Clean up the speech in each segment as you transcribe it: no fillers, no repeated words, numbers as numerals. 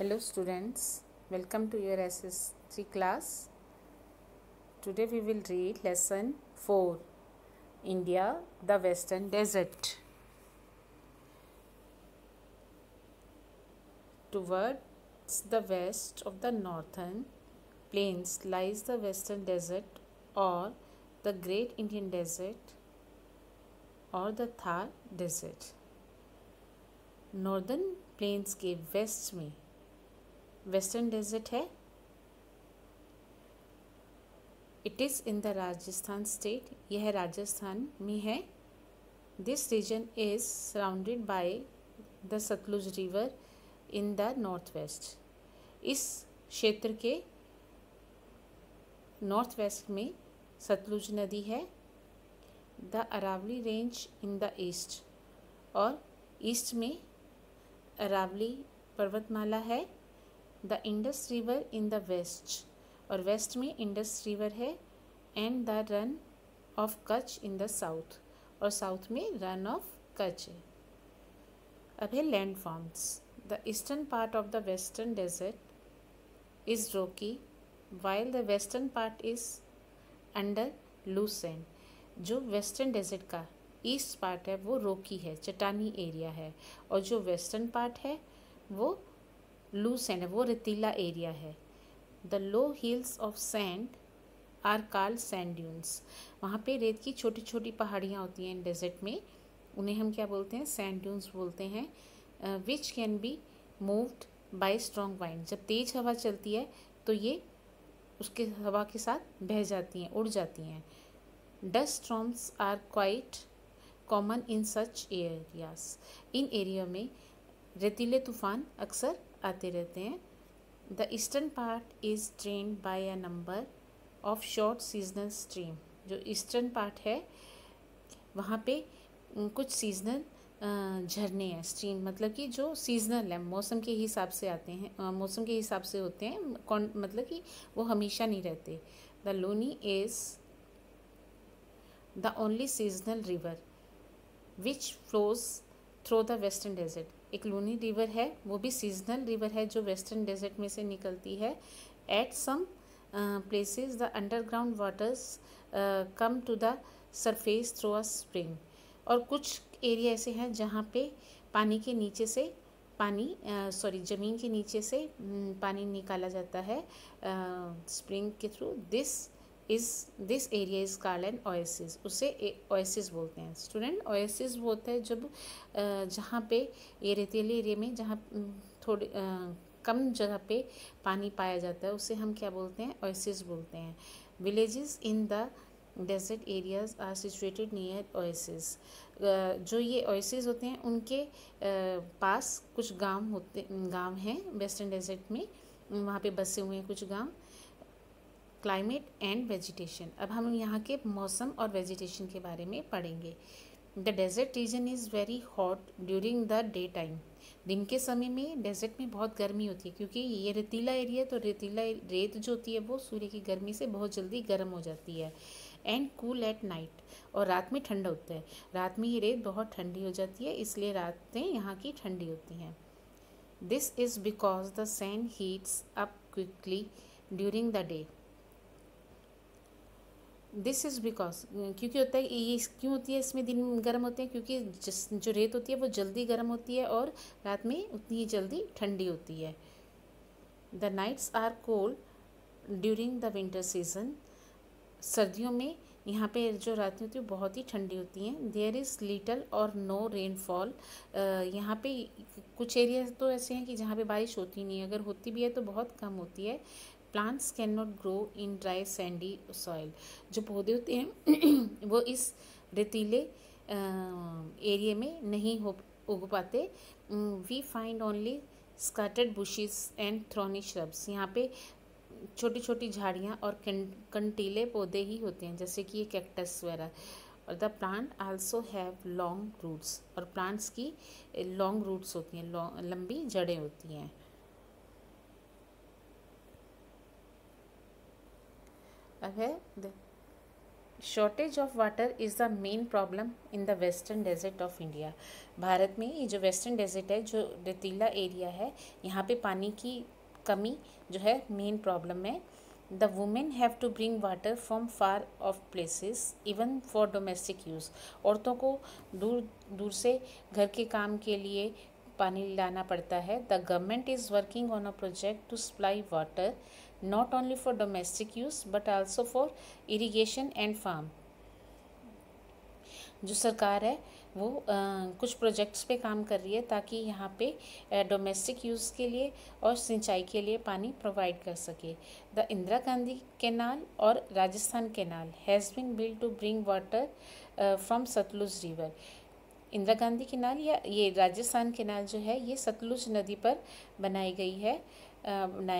Hello students, welcome to your SS3 class. Today we will read lesson 4, India, the Western Desert. Towards the west of the northern plains lies the Western Desert or the Great Indian Desert और the Thar desert. Northern plains के west में western desert है. It is in the Rajasthan state. यह राजस्थान में है. This region is surrounded by the Sutlej river in the north west. इस क्षेत्र के नॉर्थ वेस्ट में सतलुज नदी है. The Aravalli range in the east और ईस्ट में अरावली पर्वतमाला है. The Indus river in the west और वेस्ट में इंडस रिवर है. And the run of Kutch in the south और साउथ में रन ऑफ कच्छ है. अब है land forms. The eastern part of the western desert is rocky while the western part is under loose sand. जो western desert का east part है वो रोकी है, चट्टानी एरिया है, और जो वेस्टर्न पार्ट है वो लूज सैंड है, वो रेतीला एरिया है. The low hills of sand are called sand dunes. वहाँ पे रेत की छोटी छोटी पहाड़ियाँ होती हैं डेजर्ट में, उन्हें हम क्या बोलते हैं? सैंड ड्यून्स बोलते हैं. Which can be moved by strong wind. जब तेज़ हवा चलती है तो ये उसके हवा के साथ बह जाती हैं, उड़ जाती हैं. Dust storms are quite common in such areas. इन एरिया में रेतीले तूफान अक्सर आते रहते हैं. The eastern part is drained by a number of short seasonal stream. जो ईस्टर्न पार्ट है वहाँ पे कुछ सीजनल झरने हैं. स्ट्रीम मतलब कि जो सीजनल है, मौसम के हिसाब से आते हैं, मौसम के हिसाब से होते हैं, मतलब कि वो हमेशा नहीं रहते. The Luni is the only seasonal river which flows through the western desert. एक लूनी रिवर है, वो भी सीजनल रिवर है जो वेस्टर्न डेजर्ट में से निकलती है. At some places the underground waters come to the surface through a spring. और कुछ एरिया ऐसे हैं जहाँ पे पानी के नीचे से ज़मीन के नीचे से पानी निकाला जाता है स्प्रिंग के through. This area is called an oasis. उसे ओएसिस बोलते हैं. स्टूडेंट, ओएसिस वो होता है जब जहाँ पे ये रेतीले एरिया में जहाँ थोड़ी कम जगह पे पानी पाया जाता है उसे हम क्या बोलते हैं? ओएसिस बोलते हैं. Villages in the desert areas are situated near oasis. जो ये ओएसिस होते हैं उनके पास कुछ गांव हैं वेस्टर्न डेजर्ट में. वहाँ पे बसे हुए हैं कुछ गांव. Climate and vegetation. अब हम यहाँ के मौसम और वेजिटेशन के बारे में पढ़ेंगे. The desert region is very hot during the day time. दिन के समय में डेजर्ट में बहुत गर्मी होती है क्योंकि ये रेतीला एरिया, तो रेतीला रेत जो होती है वो सूर्य की गर्मी से बहुत जल्दी गर्म हो जाती है. And cool at night. और रात में ठंडा होता है. रात में ये रेत बहुत ठंडी हो जाती है, इसलिए रातें यहाँ की ठंडी होती हैं. This is because the sand heats up quickly during the day. This is because क्योंकि होता है ये क्यों होती है इसमें दिन गर्म होते हैं? क्योंकि जो रेत होती है वो जल्दी गर्म होती है और रात में उतनी ही जल्दी ठंडी होती है. The nights are cold during the winter season. सर्दियों में यहाँ पे जो रातें होती है बहुत ही ठंडी होती हैं. देयर इज़ लिटल और नो रेनफॉल. यहाँ पे कुछ एरिया तो ऐसे हैं कि जहाँ पे बारिश होती नहीं है, अगर होती भी है तो बहुत कम होती है. Plants can not grow in dry Sandy soil. जो पौधे होते हैं वो इस रेतीले एरिया में नहीं उग पाते. We find only scattered bushes and thorny shrubs. यहाँ पे छोटी छोटी झाड़ियाँ और कंटीले पौधे ही होते हैं जैसे कि ये कैक्टस वगैरह. और the plant also have long roots. और प्लांट्स की लॉन्ग रूट्स होती हैं, लंबी जड़ें होती हैं. अब है shortage of water is the main problem in the western desert of India. Bharat में ये जो वेस्टर्न डेजर्ट है, जो रेतीला एरिया है, यहाँ पे पानी की कमी जो है मेन प्रॉब्लम है। The women have to bring water from far off places even for domestic use. औरतों को दूर दूर से घर के काम के लिए पानी लाना पड़ता है। The government is working on a project to supply water not only for domestic use but also for irrigation and farm। जो सरकार है वो कुछ प्रोजेक्ट्स पे काम कर रही है ताकि यहाँ पे डोमेस्टिक यूज़ के लिए और सिंचाई के लिए पानी प्रोवाइड कर सके। द इंदिरा गांधी कैनाल और Rajasthan canal has been build to bring water from Sutlej river. Indira Gandhi canal या ये राजस्थान कैनाल जो है, ये सतलुज नदी पर बनाया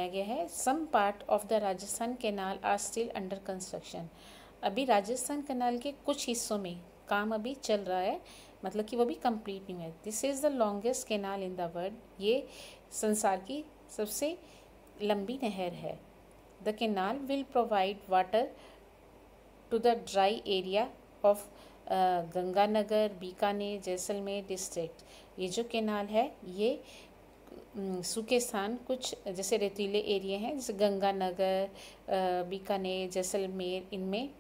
गया है। Some part of the Rajasthan canal are still under construction. अभी राजस्थान कैनाल के कुछ हिस्सों में काम अभी चल रहा है, मतलब कि वो भी कंप्लीट नहीं है। This is the longest canal in the world. ये संसार की सबसे लंबी नहर है। The canal will provide water to the dry area of Ganganagar, Bikaner, Jaisalmer district. ये जो कैनाल है ये सूखे स्थान कुछ जैसे रेतीले एरिया हैं, जैसे गंगानगर, बीकानेर, जैसलमेर, इनमें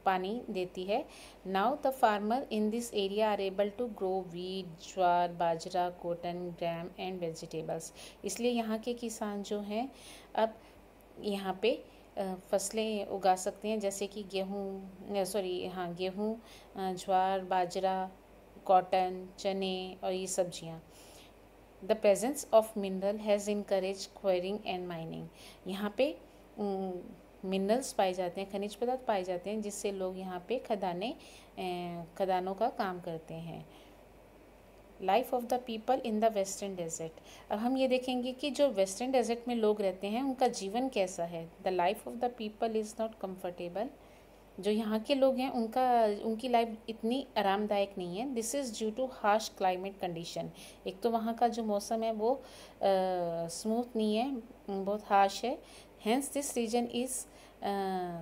पानी देती है। Now the farmer in this area are able to grow wheat, jowar, bajra, cotton, gram and vegetables. इसलिए यहाँ के किसान जो हैं अब यहाँ पे फसलें उगा सकते हैं, जैसे कि गेहूँ, ज्वार, बाजरा, कॉटन, चने और ये सब्जियाँ। The presence of mineral has encourage enquiring and mining. यहाँ पे मिनरल्स पाए जाते हैं, खनिज पदार्थ पाए जाते हैं, जिससे लोग यहाँ पे खदानों का काम करते हैं। Life of the people in the western desert. अब हम ये देखेंगे कि जो वेस्टर्न डेजर्ट में लोग रहते हैं उनका जीवन कैसा है। The life of the people is not comfortable. जो यहाँ के लोग हैं उनकी लाइफ इतनी आरामदायक नहीं है। This is due too harsh climate condition. एक तो वहाँ का जो मौसम है वो स्मूथ नहीं है, बहुत हार्श है। Hence this region is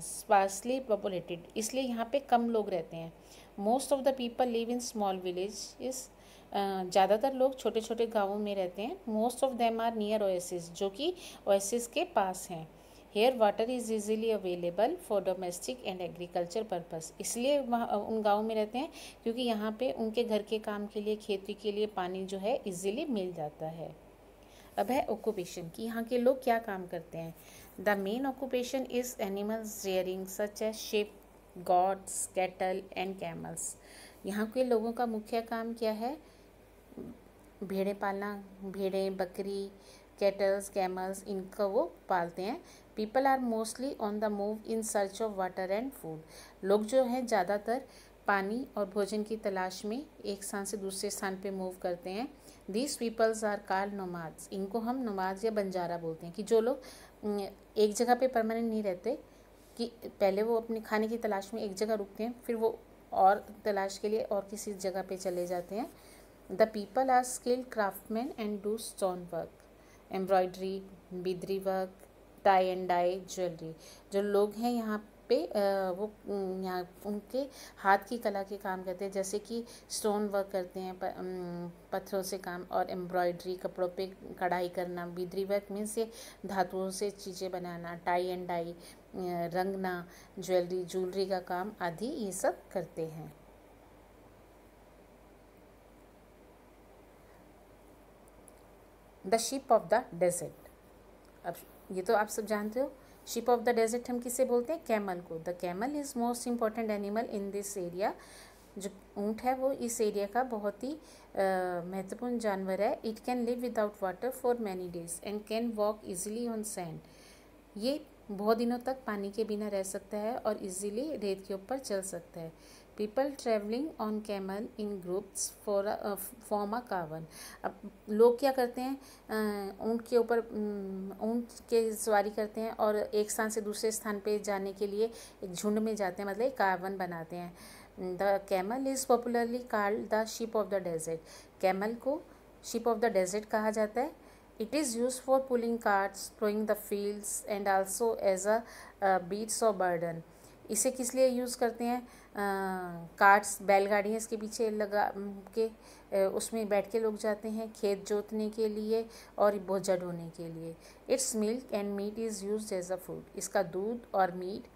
sparsely populated. इसलिए यहाँ पे कम लोग रहते हैं। Most of the people live in small village. ज़्यादातर लोग छोटे छोटे गाँवों में रहते हैं। Most of them are near oasis, जो कि ओएसिस के पास हैं। Here water is easily available for domestic and agriculture purpose. इसलिए वहाँ उन गाँव में रहते हैं क्योंकि यहाँ पे उनके घर के काम के लिए, खेती के लिए पानी जो है ईज़िली मिल जाता है। अब है ऑक्यूपेशन कि यहाँ के लोग क्या काम करते हैं। The main occupation is animals rearing such as sheep, goats, cattle and camels. यहाँ के लोगों का मुख्य काम क्या है? भेड़ें पालना, भेड़ें, बकरी, कैटल्स, कैमल्स, इनका वो पालते हैं। People are mostly on the move in search of water and food. लोग जो हैं ज़्यादातर पानी और भोजन की तलाश में एक स्थान से दूसरे स्थान पे मूव करते हैं। These peoples are called nomads. इनको हम नोमाड्स या बंजारा बोलते हैं कि जो लोग एक जगह पे परमानेंट नहीं रहते, कि पहले वो अपने खाने की तलाश में एक जगह रुकते हैं, फिर वो और तलाश के लिए और किसी जगह पे चले जाते हैं। The people are skilled craftsman and do stone work, embroidery, Bidri work, tie and dye jewellery. जो लोग हैं यहाँ पे वो यहाँ उनके हाथ की कला के काम करते हैं, जैसे कि स्टोन वर्क करते हैं, पत्थरों से काम, और एम्ब्रॉयडरी, कपड़ों पे कढ़ाई करना। बिदरी वर्क मीन्स ये धातुओं से चीज़ें बनाना, टाई एंड डाई रंगना, ज्वेलरी का काम आदि ये सब करते हैं। The ship of the desert. अब ये तो आप सब जानते हो, शिप ऑफ द डेजर्ट हम किसे बोलते हैं? कैमल को। The camel is most important animal in this area. जो ऊँट है वो इस एरिया का बहुत ही महत्वपूर्ण जानवर है। It can live without water for many days and can walk easily on sand. ये बहुत दिनों तक पानी के बिना रह सकता है और इजीली रेत के ऊपर चल सकता है। People travelling on camel in groups form a carbon. अब लोग क्या करते हैं, ऊँट के ऊपर ऊँट के सवारी करते हैं और एक स्थान से दूसरे स्थान पे जाने के लिए एक झुंड में जाते हैं, मतलब एक कार्वन बनाते हैं। The camel is popularly called the ship of the desert. Camel को शिप ऑफ द डेजर्ट कहा जाता है। It is used for pulling carts, plowing the fields and also as a beasts of burden। इसे किस लिए use करते हैं? Carts, बैलगाड़ियाँ इसके पीछे लगा के उसमें बैठ के लोग जाते हैं खेत जोतने के लिए और बोझा ढोने के लिए। Its milk and meat is used as a food. इसका दूध और मीट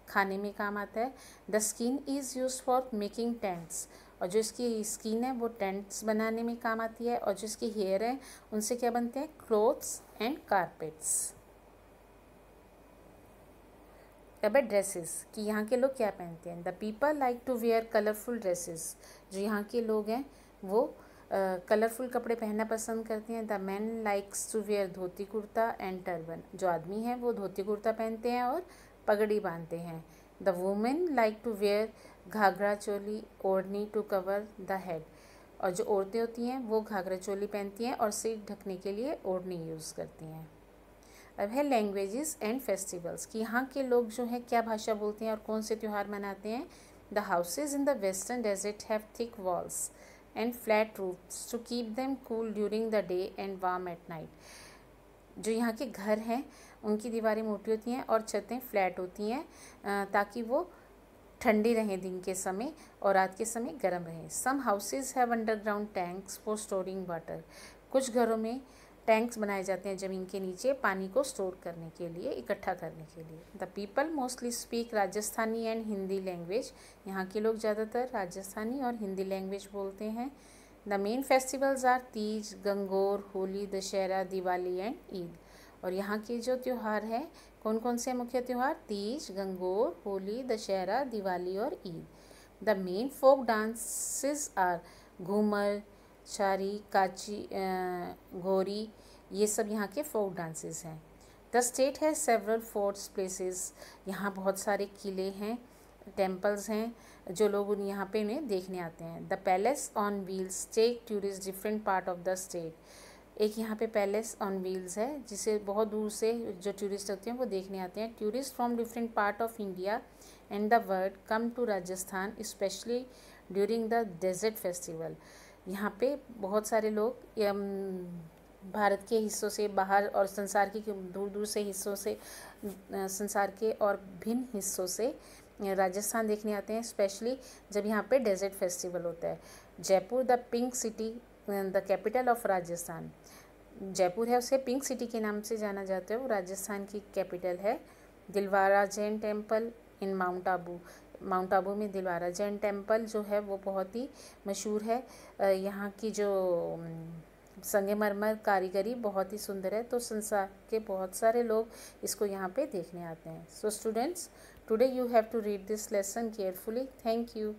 खाने में काम आता है। The skin is use for making tents, और जो इसकी स्किन है वो टेंट्स बनाने में काम आती है। और जो इसकी हेयर है उनसे क्या बनते हैं? Clothes and carpets. अब ड्रेसेस कि यहाँ के लोग क्या पहनते हैं। The people like to wear colourful dresses. जो यहाँ के लोग हैं वो कलरफुल कपड़े पहनना पसंद करते हैं। The man likes to wear dhoti kurta and turban. जो आदमी हैं वो धोती कुर्ता पहनते हैं और पगड़ी बांधते हैं। The women like to wear ghagra choli odhni to cover the head. और जो औरतें होती हैं वो घाघरा चोली पहनती हैं और सिर ढकने के लिए ओढ़नी यूज़ करती हैं। अब है लैंग्वेजेस एंड फेस्टिवल्स कि यहाँ के लोग जो हैं क्या भाषा बोलते हैं और कौन से त्यौहार मनाते हैं। The houses in the western desert have thick walls and flat roofs to keep them cool during the day and warm at night. जो यहाँ के घर हैं उनकी दीवारें मोटी होती हैं और छतें फ्लैट होती हैं ताकि वो ठंडी रहें दिन के समय और रात के समय गर्म रहें। Some houses have underground tanks for storing water. कुछ घरों में टैंक्स बनाए जाते हैं ज़मीन के नीचे पानी को स्टोर करने के लिए, इकट्ठा करने के लिए। The people mostly speak Rajasthani and Hindi language. यहाँ के लोग ज़्यादातर राजस्थानी और हिंदी लैंग्वेज बोलते हैं। The main festivals are Teej, Gangaur, Holi, Dussehra, Diwali and Eid. और यहाँ के जो त्यौहार है कौन कौन से मुख्य त्यौहार? तीज, गंगोर, होली, दशहरा, दिवाली और Eid. The main folk dances are Ghoomar, Chari, Kachhi, घोरी, ये सब यहाँ के फोक डांसेस हैं। The state has several forts places. यहाँ बहुत सारे किले हैं, टेम्पल्स हैं जो लोग यहाँ पे उन्हें देखने आते हैं। The Palace on Wheels take tourist different part of the state. एक यहाँ पे पैलेस ऑन व्हील्स है जिसे बहुत दूर से जो टूरिस्ट होते हैं वो देखने आते हैं। Tourist from different part of India and the world come to Rajasthan specially during the desert festival. यहाँ पे बहुत सारे लोग भारत के हिस्सों से बाहर और संसार के दूर दूर से हिस्सों से संसार के और भिन्न हिस्सों से राजस्थान देखने आते हैं, स्पेशली जब यहाँ पे डेजर्ट फेस्टिवल होता है। Jaipur the pink city the capital of Rajasthan. Jaipur है उसे पिंक सिटी के नाम से जाना जाता है, वो राजस्थान की कैपिटल है। Dilwara Jain temple in mount Abu. Mount Abu में दिलवारा जैन टेम्पल जो है वो बहुत ही मशहूर है। यहाँ की जो संगमरमर कारीगरी बहुत ही सुंदर है, तो संसार के बहुत सारे लोग इसको यहाँ पे देखने आते हैं। So students, today you have to read this lesson carefully. Thank you.